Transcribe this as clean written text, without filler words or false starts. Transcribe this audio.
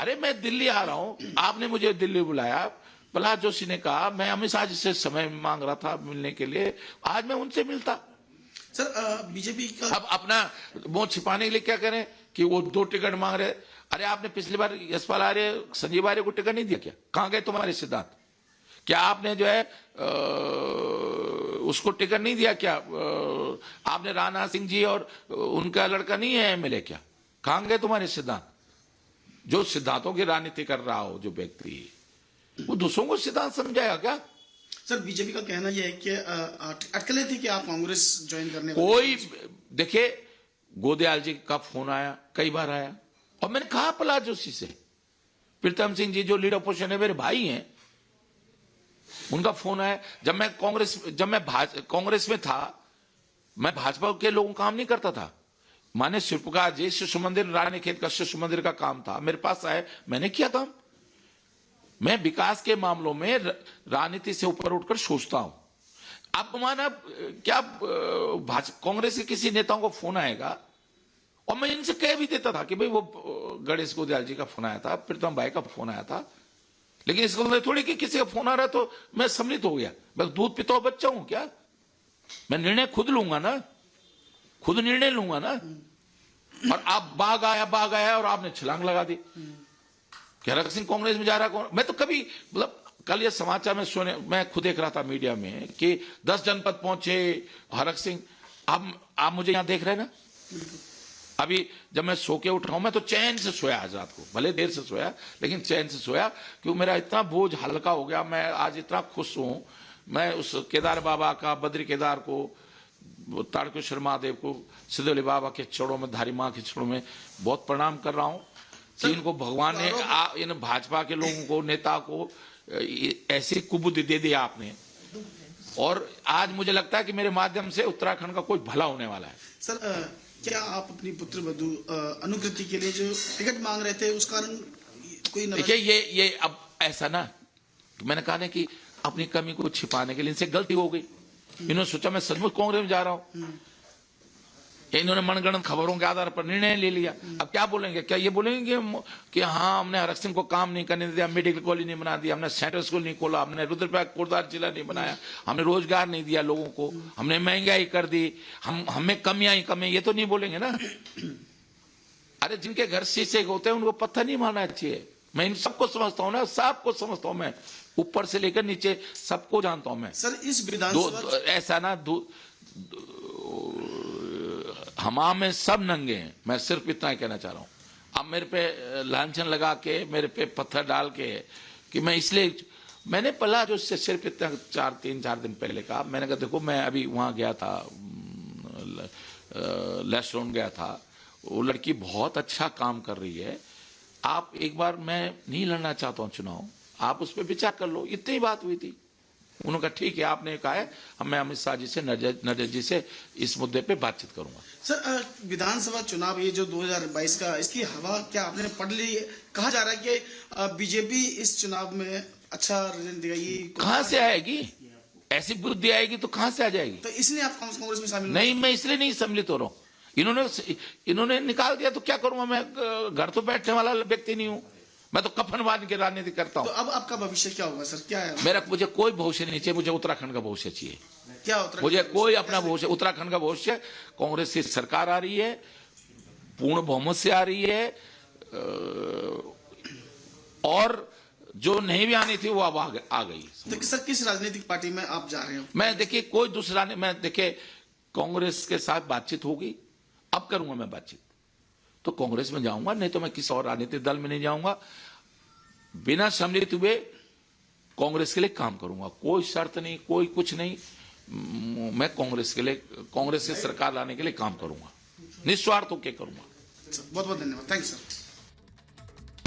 अरे मैं दिल्ली आ रहा हूं, आपने मुझे दिल्ली बुलाया, प्रहलाद जोशी ने कहा मैं अमित शाह जी से समय मांग रहा था मिलने के लिए, आज मैं उनसे मिलता। सर बीजेपी का अब अपना मुंह छिपाने के लिए क्या करें कि वो 2 टिकट मांग रहे। अरे आपने पिछली बार यशपाल आर्य, संजीव आर्य को टिकट नहीं दिया क्या? कहां गए तुम्हारे सिद्धांत? क्या आपने जो है उसको टिकट नहीं दिया क्या? आपने राणा सिंह जी और उनका लड़का नहीं है एमएलए क्या? कहां गए तुम्हारे सिद्धांत? जो सिद्धांतों की राजनीति कर रहा हो जो व्यक्ति, वो दूसरों को सिद्धांत समझाएगा क्या? सर बीजेपी का कहना यह है कि अटकलें थी कि आप कांग्रेस ज्वाइन करने कोई देखिए, गोदयाल जी का फोन आया, कई बार आया, और मैंने कहा प्रहलाद जोशी से, प्रीतम सिंह जी जो लीडर अपोजिशन है, मेरे भाई हैं, उनका फोन आया। जब मैं कांग्रेस में था, मैं भाजपा के लोगों का काम नहीं करता था। माने शिल्पकार जी शिशु मंदिर, रानी खेत का शिशु मंदिर का काम था, मेरे पास आए, मैंने किया काम। मैं विकास के मामलों में राजनीति से ऊपर उठकर सोचता हूं। अब माना क्या कांग्रेस के किसी नेताओं को फोन आएगा, और मैं इनसे कह भी देता था कि भाई वो गणेश गोदयाल जी का फोन आया था, प्रीतम भाई का फोन आया था, लेकिन इसको मैं थोड़ी कि किसी का फोन आ रहा है तो मैं सम्मिलित हो गया। मैं दूध पीता हुआ बच्चा हूं क्या? मैं निर्णय खुद लूंगा ना, खुद निर्णय लूंगा ना। और आप बाघ आया और आपने छलांग लगा दी कि हरक सिंह कांग्रेस में जा रहा है। मैं तो कभी मतलब कल ये समाचार में मैं खुद देख रहा था मीडिया में कि 10 जनपद पहुंचे हरक सिंह। आप मुझे यहां देख रहे हैं ना, अभी जब मैं सो के उठ रहा हूं, मैं तो चैन से सोया आज रात को, भले देर से सोया लेकिन चैन से सोया, क्योंकि मेरा इतना बोझ हल्का हो गया। मैं आज इतना खुश हूं। मैं उस केदार बाबा का, बद्री केदार को, तारकेश्वर महादेव को, सिद्धोली बाबा के चरणों में, धारी माँ के चरणों में बहुत प्रणाम कर रहा हूं कि इनको भगवान ने, इन भाजपा के लोगों को, नेता को ऐसी कुबुद्धि दे दी आपने, और आज मुझे लगता है कि मेरे माध्यम से उत्तराखंड का कोई भला होने वाला है। सर क्या आप अपनी पुत्र वधू अनुकृति के लिए जो टिकट मांग रहे थे उस कारण कोई? देखिए ये अब ऐसा ना, मैंने कहा ना कि अपनी कमी को छिपाने के लिए इनसे गलती हो गई। इन्होंने सोचा मैं सचमुच कांग्रेस में जा रहा हूं, इन्होंने मनगढ़ंत खबरों के आधार पर निर्णय ले लिया। अब क्या बोलेंगे? क्या ये बोलेंगे कि हाँ हमने हरक सिंह को काम नहीं करने दिया, मेडिकल कॉलेज नहीं बना दिया, हमने सेंट्रल स्कूल नहीं खोला, हमने रुद्रप्रयाग कोटद्वार जिला नहीं बनाया, हमने रोजगार नहीं दिया लोगों को, हमने महंगाई कर दी, हमें कमियां ही कमी, ये तो नहीं बोलेंगे ना। अरे जिनके घर शीशे होते हैं उनको पत्थर नहीं मारना चाहिए। मैं इन सबको समझता हूँ ना, सबको समझता हूँ मैं, ऊपर से लेकर नीचे सबको जानता हूं मैं। सर इस विधानसभा ऐसा ना हमाम में सब नंगे हैं, मैं सिर्फ इतना ही कहना चाह रहा हूं। अब मेरे पे लांछन लगा के, मेरे पे पत्थर डाल के कि मैं इसलिए, मैंने पला जो उससे सिर्फ इतना 3-4 दिन पहले कहा, मैंने कहा देखो मैं अभी वहां गया था, लेस्टोन गया था, वो लड़की बहुत अच्छा काम कर रही है, आप एक बार, मैं नहीं लड़ना चाहता हूं चुनाव, आप उस पर विचार कर लो। इतनी बात हुई थी। उन्होंने कहा ठीक है, आपने कहा है, मैं अमित शाह जी से, नड्डा जी से इस मुद्दे पे बातचीत करूंगा। सर विधानसभा चुनाव ये जो 2022 का, इसकी हवा क्या आपने पढ़ ली? कहा जा रहा है कि बीजेपी इस चुनाव में अच्छा रिजल्ट देगी। कहां से आएगी? ऐसी बुद्धि आएगी तो कहां से आ जाएगी? तो इसलिए आप कांग्रेस में शामिल नहीं, मैं इसलिए नहीं सम्मिलित हो रहा हूं। इन्होंने निकाल दिया तो क्या करूंगा मैं? घर तो बैठने वाला व्यक्ति नहीं हूं मैं, तो कफन बांध के राजनीति करता हूं। तो अब आपका भविष्य क्या होगा सर? क्या है? मुझे कोई भविष्य नहीं चाहिए, मुझे उत्तराखंड का भविष्य चाहिए। क्या मुझे कोई अपना भविष्य, उत्तराखंड का भविष्य, कांग्रेस की सरकार आ रही है, पूर्ण बहुमत से आ रही है, और जो नहीं भी आनी थी वो अब आ गई। तो सर किस राजनीतिक पार्टी में आप जा रहे हो? मैं देखिए कोई दूसरा नहीं, मैं देखिए कांग्रेस के साथ बातचीत होगी, अब करूंगा मैं बातचीत, तो कांग्रेस में जाऊंगा, नहीं तो मैं किसी और राजनीतिक दल में नहीं जाऊंगा। बिना सम्मिलित हुए कांग्रेस के लिए काम करूंगा, कोई शर्त नहीं, कोई कुछ नहीं। मैं कांग्रेस के लिए, कांग्रेस की सरकार लाने के लिए काम करूंगा, निस्वार्थ होकर करूंगा। बहुत बहुत धन्यवाद, थैंक यू सर।